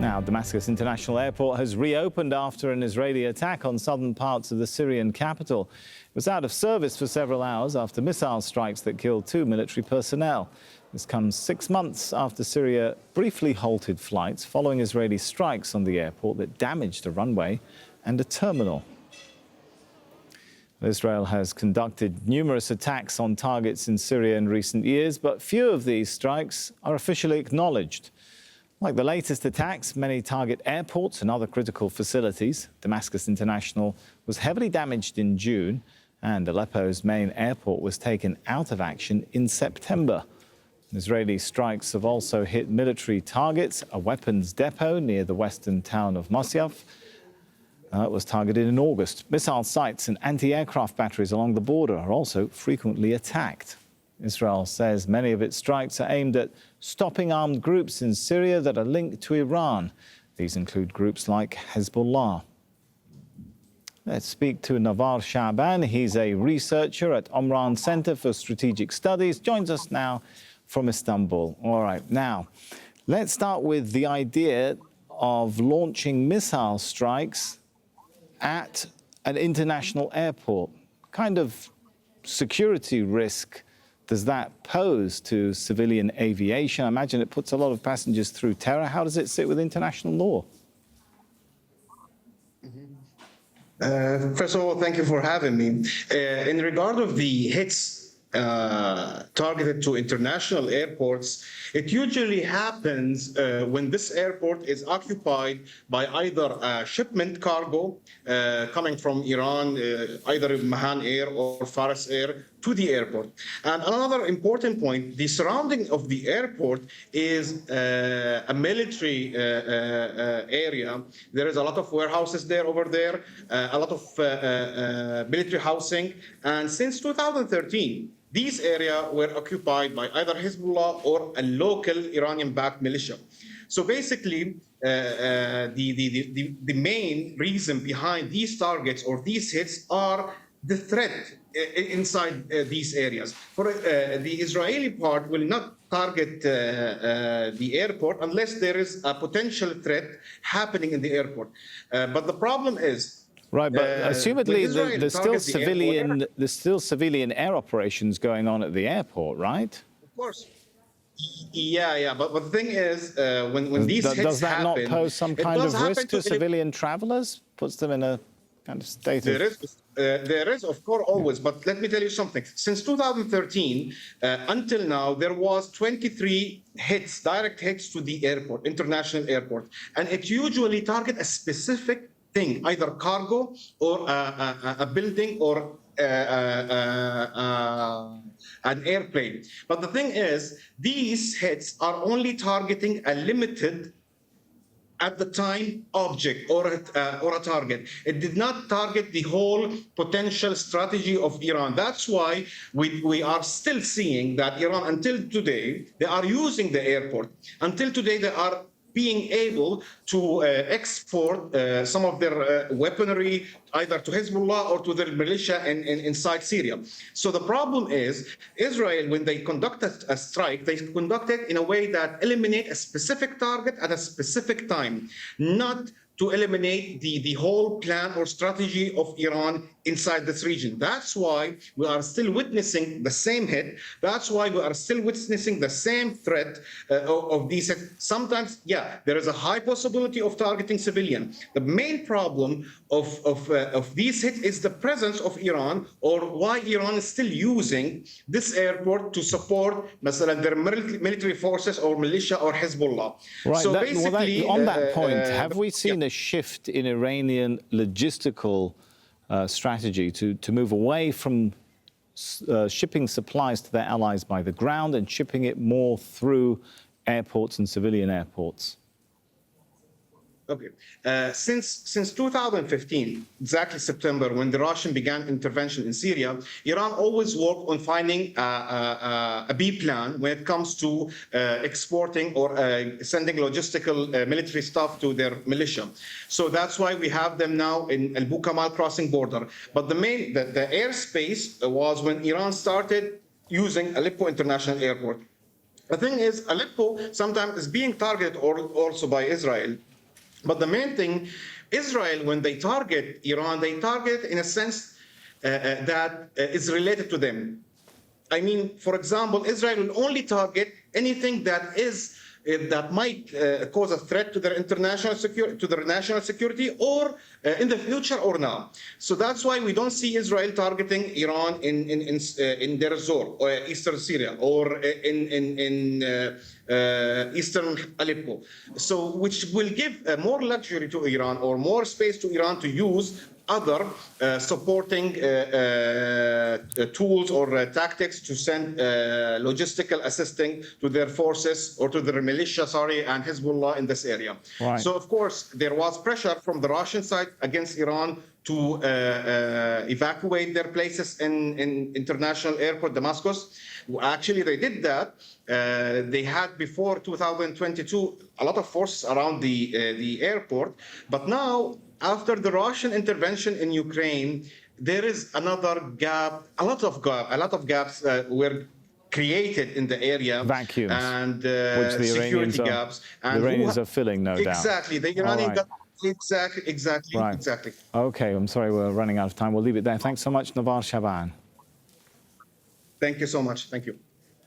Now, Damascus International Airport has reopened after an Israeli attack on southern parts of the Syrian capital. It was out of service for several hours after missile strikes that killed 2 military personnel. This comes 6 months after Syria briefly halted flights following Israeli strikes on the airport that damaged a runway and a terminal. Israel has conducted numerous attacks on targets in Syria in recent years, but few of these strikes are officially acknowledged. Like the latest attacks, many target airports and other critical facilities. Damascus International was heavily damaged in June, and Aleppo's main airport was taken out of action in September. Israeli strikes have also hit military targets. A weapons depot near the western town of Mosyaf was targeted in August. Missile sites and anti-aircraft batteries along the border are also frequently attacked. Israel says many of its strikes are aimed at stopping armed groups in Syria that are linked to Iran. These include groups like Hezbollah. Let's speak to Navvar Saban. He's a researcher at Omran Center for Strategic Studies. Joins us now from Istanbul. All right, now, let's start with the idea of launching missile strikes at an international airport. What kind of security risk does that pose to civilian aviation? I imagine it puts a lot of passengers through terror. How does it sit with international law? First of all, thank you for having me. In regard of the hits targeted to international airports, it usually happens when this airport is occupied by either a shipment cargo coming from Iran, either Mahan Air or Faras Air, to the airport. And another important point, the surrounding of the airport is a military area. There is a lot of warehouses there over there, a lot of military housing. And since 2013, these areas were occupied by either Hezbollah or a local Iranian-backed militia. So basically, the main reason behind these targets or these hits are the threat inside these areas. For the Israeli part will not target the airport unless there is a potential threat happening in the airport. But the problem is, right, but assumedly there's still civilian air operations going on at the airport, right? Of course. Yeah. But the thing is, when these hits does that happen, not pose some kind of risk to civilian travelers? Puts them in a kind of state There is, of course, always. But let me tell you something. Since 2013 until now, there was 23 hits, direct hits to the airport, international airport, and it usually target a specific thing, either cargo or a building or an airplane. But the thing is, these hits are only targeting a limited, at the time, object or a target. It did not target the whole potential strategy of Iran. That's why we are still seeing that Iran, until today, they are using the airport. Until today, they are being able to export some of their weaponry either to Hezbollah or to their militia inside Syria. So the problem is, Israel, when they conduct a strike, they conduct it in a way that eliminate a specific target at a specific time, not to eliminate the whole plan or strategy of Iran inside this region. That's why we are still witnessing the same hit. That's why we are still witnessing the same threat of these hits. Sometimes, yeah, there is a high possibility of targeting civilian. The main problem of these hits is the presence of Iran, or why Iran is still using this airport to support their military forces or militia or Hezbollah. Right. So basically, on that point, have we seen a shift in Iranian logistical strategy to move away from shipping supplies to their allies by the ground and shipping it more through airports and civilian airports? Okay. Since 2015, exactly September, when the Russian began intervention in Syria, Iran always worked on finding a B plan when it comes to exporting or sending logistical military stuff to their militia. So that's why we have them now in Al Bukamal crossing border. But the airspace was when Iran started using Aleppo International Airport. The thing is, Aleppo sometimes is being targeted also by Israel But the main thing, Israel, when they target Iran, they target in a sense that is related to them. I mean, for example, Israel will only target anything that is that might cause a threat to their international security, to their national security, or in the future or now. So that's why we don't see Israel targeting Iran in Deir ez-Zor or eastern Syria or in eastern Aleppo. So which will give more luxury to Iran or more space to Iran to use other supporting tools or tactics to send logistical assisting to their forces or to their militia, and Hezbollah in this area. Right. So, of course, there was pressure from the Russian side against Iran to evacuate their places in international airport, Damascus. Actually, they did that. They had before 2022 a lot of forces around the airport, but now, after the Russian intervention in Ukraine, there is another gap. A lot of gaps were created in the area. Vacuums, and which the security gaps. And the Iranians are filling, no doubt. Exactly. The Iranian got exactly. Okay, I'm sorry we're running out of time. We'll leave it there. Thanks so much, Navvar Shaban. Thank you so much. Thank you.